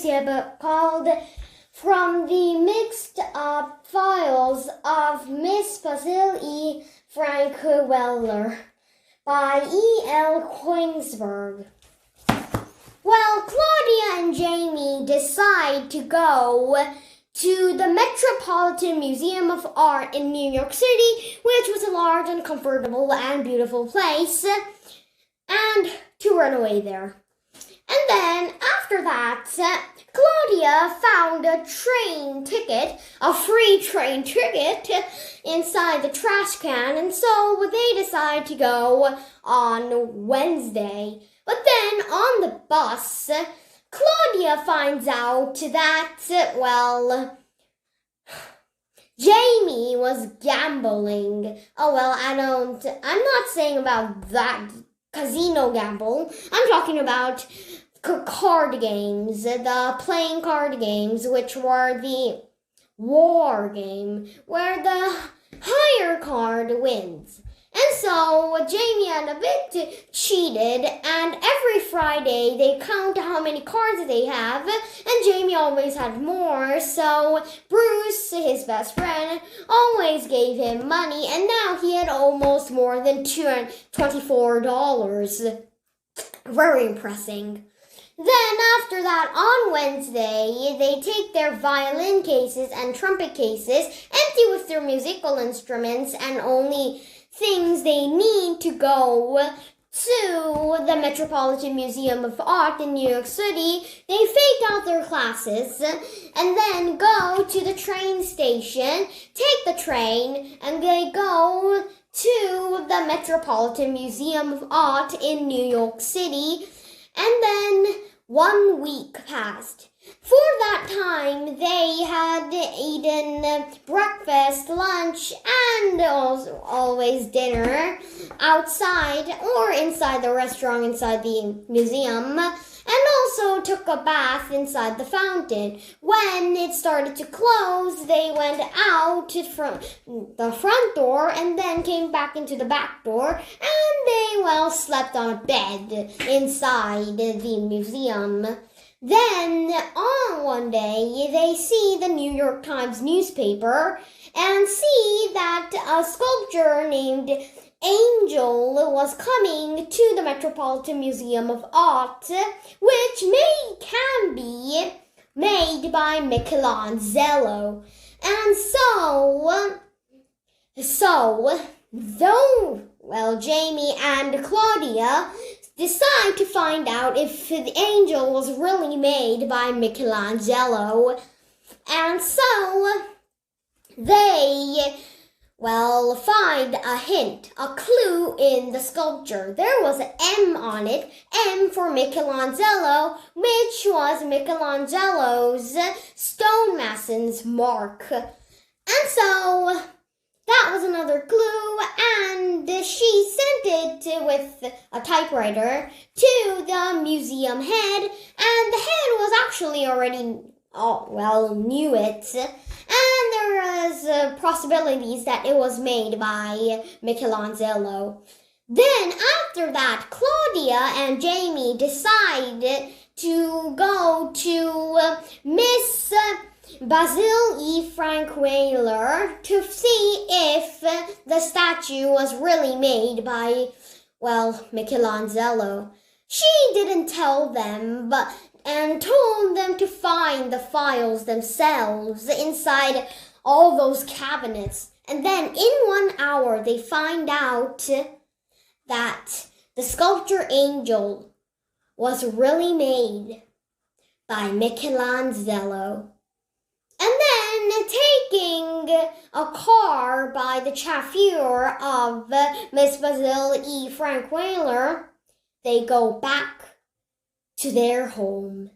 introduce you a book called From the Mixed Up Files of Mrs.Basil E. Frankweiler by E.L. Konigsburg. Well, Claudia and Jamie decide to go to the Metropolitan Museum of Art in New York City, which was a large and comfortable and beautiful place, and to run away there. And then, after that, Claudia found a train ticket, a free train ticket, inside the trash can, and so they decide to go on Wednesday. But then, on the bus, Claudia finds out that, Jamie was gambling. I'm not saying about that casino gamble. I'm talking about card games, the playing card games, which were the war game, where the higher card wins. And so Jamie and a bit cheated, and every Friday they count how many cards they have, and Jamie always had more, so Bruce, his best friend, always gave him money, and now he had almost more than $224. Very impressive. Then after that, on Wednesday, they take their violin cases and trumpet cases, empty with their musical instruments and only things they need to go to the Metropolitan Museum of Art in New York City. They fake out their classes and then go to the train station, take the train, and they go to the Metropolitan Museum of Art in New York City. And then 1 week passed. For that time, they had eaten breakfast, lunch, and always dinner outside or inside the restaurant inside the museum, and also took a bath inside the fountain. When it started to close, they went out from the front door and then came back into the back door, and they, slept on a bed inside the museum. Then, on one day, they see the New York Times newspaper and see that a sculpture named Angel was coming to the Metropolitan Museum of Art, which can be made by Michelangelo. And Jamie and Claudia decide to find out if the angel was really made by Michelangelo. And so they, find a hint, a clue in the sculpture. There was an M on it, M for Michelangelo, which was Michelangelo's stonemason's mark. And so that was another clue, and she sent it with a typewriter to the museum head, and the head was actually already, knew it, and there was possibilities that it was made by Michelangelo. Then, after that, Claudia and Jamie decide to go to Basil E. Frankweiler to see if the statue was really made by, Michelangelo. She didn't tell them, and told them to find the files themselves inside all those cabinets. And then in 1 hour, they find out that the sculpture Angel was really made by Michelangelo. And then, taking a car by the chauffeur of Miss Basil E. Frankweiler, they go back to their home.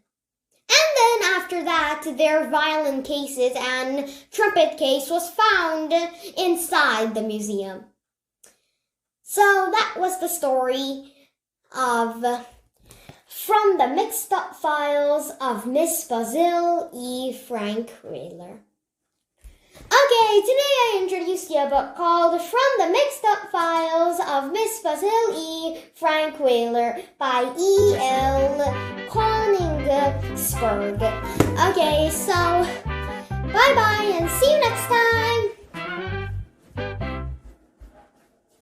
And then after that, their violin cases and trumpet case was found inside the museum. So that was the story of From the Mixed Up Files of Miss Basil E. Frankweiler. Okay, today I introduced you a book called From the Mixed Up Files of of Mrs.Basil E. Frankweiler by E.L. Konigsburg. Okay, so bye-bye and see you next